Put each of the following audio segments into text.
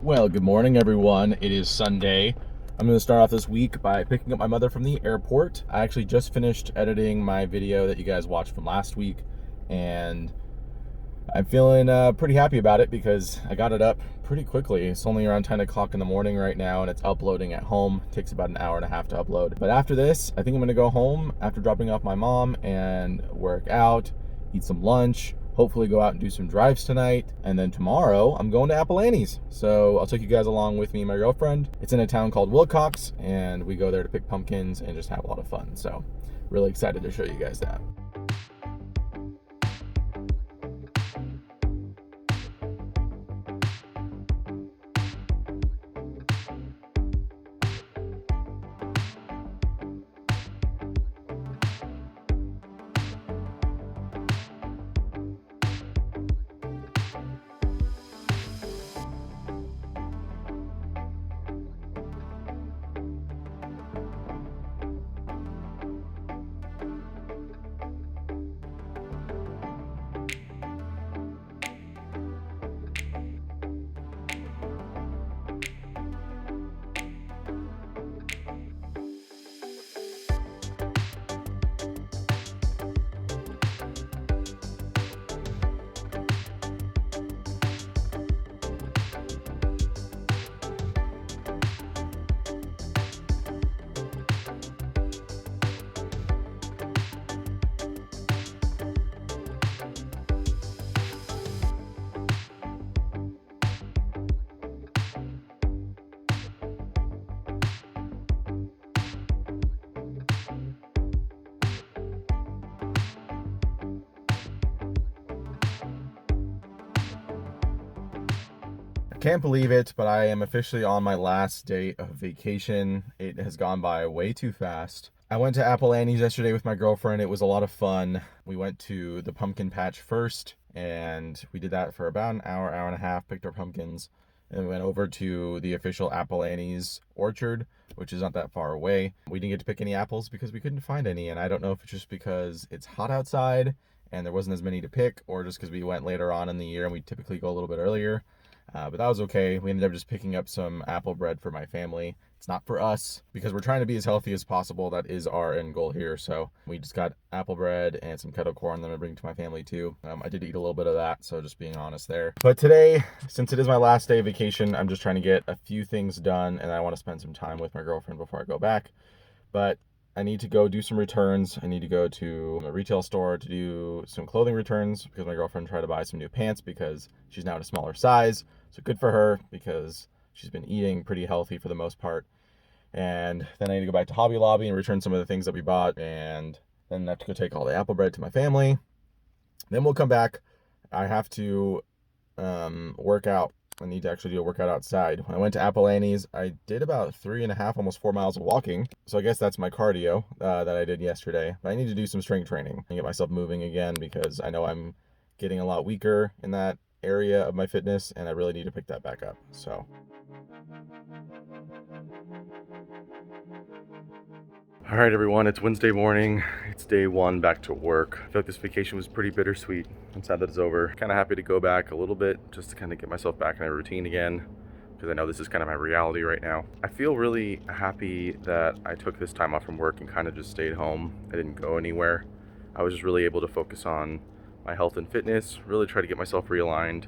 Well, good morning, everyone. It is Sunday. I'm going to start off this week by picking up my mother from the airport. I actually just finished editing my video that you guys watched from last week, and I'm feeling pretty happy about it because I got it up pretty quickly. It's only around 10 o'clock in the morning right now, and it's uploading at home. It takes about an hour and a half to upload. But after this, I think I'm going to go home after dropping off my mom and work out, eat some lunch, hopefully go out and do some drives tonight. And then tomorrow, I'm going to Apple Annie's. So I'll take you guys along with me and my girlfriend. It's in a town called Wilcox, and we go there to pick pumpkins and just have a lot of fun. So really excited to show you guys that. Can't believe it, but I am officially on my last day of vacation. It has gone by way too fast. I went to Apple Annie's yesterday with my girlfriend. It was a lot of fun. We went to the pumpkin patch first, and we did that for about an hour, hour and a half, picked our pumpkins, and we went over to the official Apple Annie's orchard, which is not that far away. We didn't get to pick any apples because we couldn't find any, and I don't know if it's just because it's hot outside and there wasn't as many to pick, or just because we went later on in the year and we typically go a little bit earlier. But that was okay. We ended up just picking up some apple bread for my family. It's not for us because we're trying to be as healthy as possible. That is our end goal here. So we just got apple bread and some keto corn that I'm bringing to my family too. I did eat a little bit of that, so just being honest there. But today, since it is my last day of vacation, I'm just trying to get a few things done, and I want to spend some time with my girlfriend before I go back. But I need to go do some returns. I need to go to a retail store to do some clothing returns because my girlfriend tried to buy some new pants because she's now in a smaller size. So good for her because she's been eating pretty healthy for the most part. And then I need to go back to Hobby Lobby and return some of the things that we bought. And then I have to go take all the apple bread to my family. Then we'll come back. I have to work out. I need to actually do a workout outside. When I went to Apple Annie's, I did about 3.5, almost 4 miles of walking. So I guess that's my cardio that I did yesterday. But I need to do some strength training and get myself moving again because I know I'm getting a lot weaker in that area of my fitness, and I really need to pick that back up. So all right, everyone, it's Wednesday morning. It's day one back to work. I feel like this vacation was pretty bittersweet. I'm sad that it's over. Kind of happy to go back a little bit just to kind of get myself back in a routine again, because I know this is kind of my reality right now. I feel really happy that I took this time off from work and kind of just stayed home. I didn't go anywhere. I was just really able to focus on my health and fitness, really try to get myself realigned,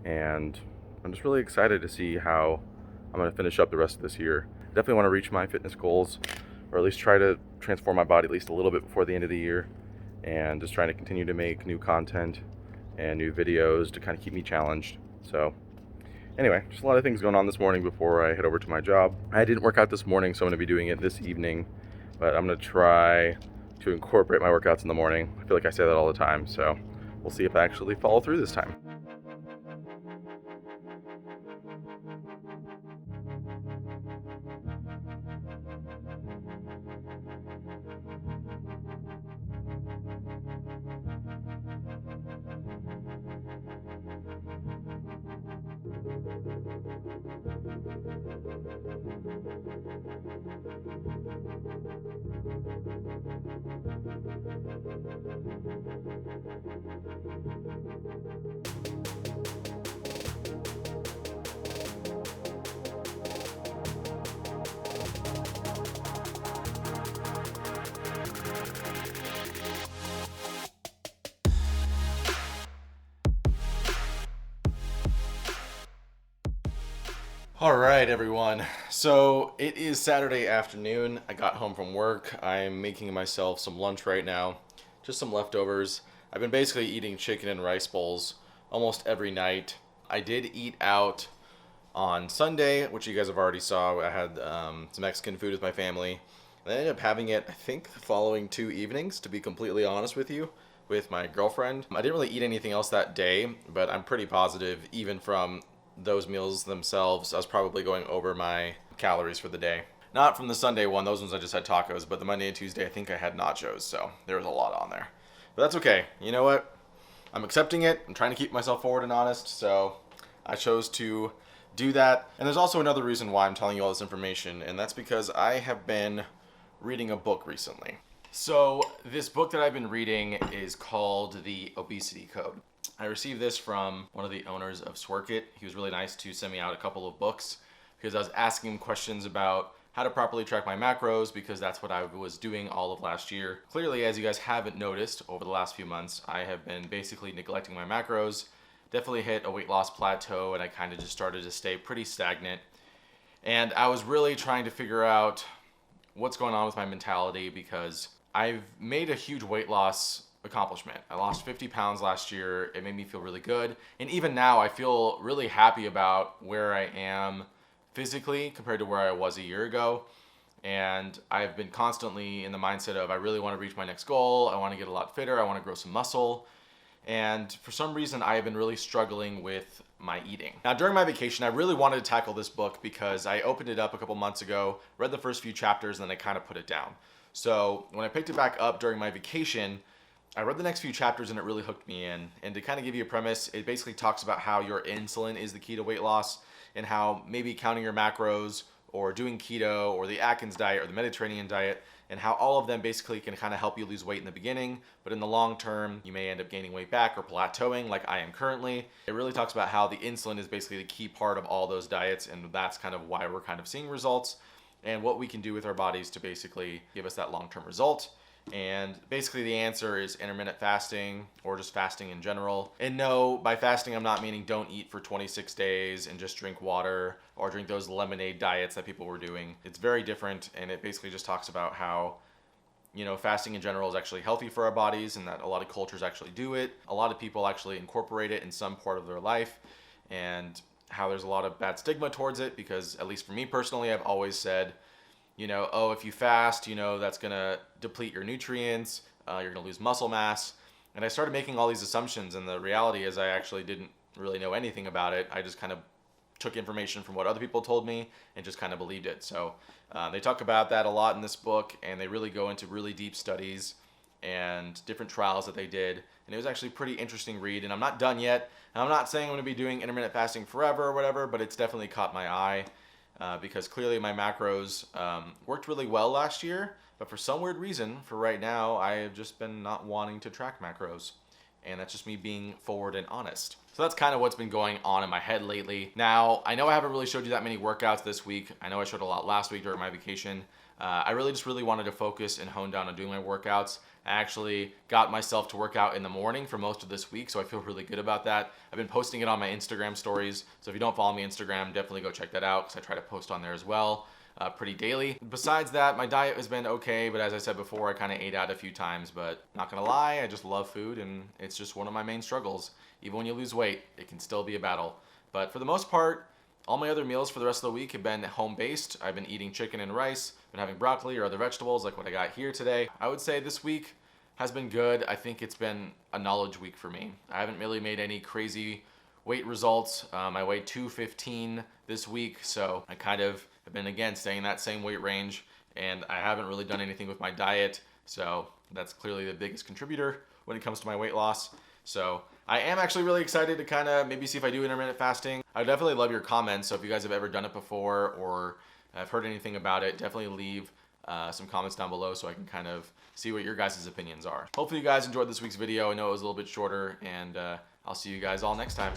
and I'm just really excited to see how I'm going to finish up the rest of this year. Definitely want to reach my fitness goals, or at least try to transform my body at least a little bit before the end of the year, and just trying to continue to make new content and new videos to kind of keep me challenged. So anyway, just a lot of things going on this morning before I head over to my job. I didn't work out this morning, so I'm going to be doing it this evening, but I'm going to try to incorporate my workouts in the morning. I feel like I say that all the time, so we'll see if I actually follow through this time. All right, everyone. So it is Saturday afternoon. I got home from work. I'm making myself some lunch right now, just some leftovers. I've been basically eating chicken and rice bowls almost every night. I did eat out on Sunday, which you guys have already saw. I had some Mexican food with my family. And I ended up having it, I think, the following 2 evenings, to be completely honest with you, with my girlfriend. I didn't really eat anything else that day, but I'm pretty positive, even from those meals themselves, I was probably going over my calories for the day. Not from the Sunday one, those ones I just had tacos, but the Monday and Tuesday I think I had nachos, so there was a lot on there. But that's okay. You know what? I'm accepting it. I'm trying to keep myself forward and honest, so I chose to do that. And there's also another reason why I'm telling you all this information, and that's because I have been reading a book recently. So this book that I've been reading is called The Obesity Code. I received this from one of the owners of Swerkit. He was really nice to send me out a couple of books because I was asking him questions about how to properly track my macros, because that's what I was doing all of last year. Clearly, as you guys haven't noticed, over the last few months, I have been basically neglecting my macros. Definitely hit a weight loss plateau, and I kind of just started to stay pretty stagnant. And I was really trying to figure out what's going on with my mentality, because I've made a huge weight loss accomplishment. I lost 50 pounds last year. It made me feel really good. And even now, I feel really happy about where I am physically compared to where I was a year ago. And I've been constantly in the mindset of I really want to reach my next goal. I want to get a lot fitter. I want to grow some muscle. And for some reason, I have been really struggling with my eating. Now, during my vacation, I really wanted to tackle this book because I opened it up a couple months ago, read the first few chapters, and then I kind of put it down. So when I picked it back up during my vacation, I read the next few chapters and it really hooked me in. And to kind of give you a premise, it basically talks about how your insulin is the key to weight loss, and how maybe counting your macros or doing keto or the Atkins diet or the Mediterranean diet, and how all of them basically can kind of help you lose weight in the beginning, but in the long term, you may end up gaining weight back or plateauing like I am currently. It really talks about how the insulin is basically the key part of all those diets, and that's kind of why we're kind of seeing results, and what we can do with our bodies to basically give us that long-term result. And basically the answer is intermittent fasting, or just fasting in general. And no, by fasting I'm not meaning don't eat for 26 days and just drink water or drink those lemonade diets that people were doing. It's very different, and it basically just talks about how, you know, fasting in general is actually healthy for our bodies, and that a lot of cultures actually do it. A lot of people actually incorporate it in some part of their life, and how there's a lot of bad stigma towards it, because at least for me personally, I've always said, you know, oh, if you fast, you know, that's going to deplete your nutrients, you're going to lose muscle mass. And I started making all these assumptions, and the reality is I actually didn't really know anything about it. I just kind of took information from what other people told me and just kind of believed it. So they talk about that a lot in this book, and they really go into really deep studies and different trials that they did. And it was actually a pretty interesting read, and I'm not done yet. And I'm not saying I'm going to be doing intermittent fasting forever or whatever, but it's definitely caught my eye. Because clearly my macros worked really well last year, but for some weird reason, for right now, I have just been not wanting to track macros. And that's just me being forward and honest. So that's kind of what's been going on in my head lately. Now, I know I haven't really showed you that many workouts this week. I know I showed a lot last week during my vacation. I really wanted to focus and hone down on doing my workouts. I actually got myself to work out in the morning for most of this week, so I feel really good about that. I've been posting it on my Instagram stories, so if you don't follow me on Instagram, definitely go check that out, because I try to post on there as well pretty daily. Besides that, my diet has been okay, but as I said before, I kind of ate out a few times, but not gonna lie, I just love food, and it's just one of my main struggles. Even when you lose weight, it can still be a battle. But for the most part, all my other meals for the rest of the week have been home-based. I've been eating chicken and rice, been having broccoli or other vegetables like what I got here today. I would say this week has been good. I think it's been a knowledge week for me. I haven't really made any crazy weight results. I weighed 215 this week, so I kind of have been, again, staying in that same weight range, and I haven't really done anything with my diet, so that's clearly the biggest contributor when it comes to my weight loss. So I am actually really excited to kind of maybe see if I do intermittent fasting. I definitely love your comments, so if you guys have ever done it before or have heard anything about it, definitely leave some comments down below so I can kind of see what your guys' opinions are. Hopefully you guys enjoyed this week's video. I know it was a little bit shorter, and I'll see you guys all next time.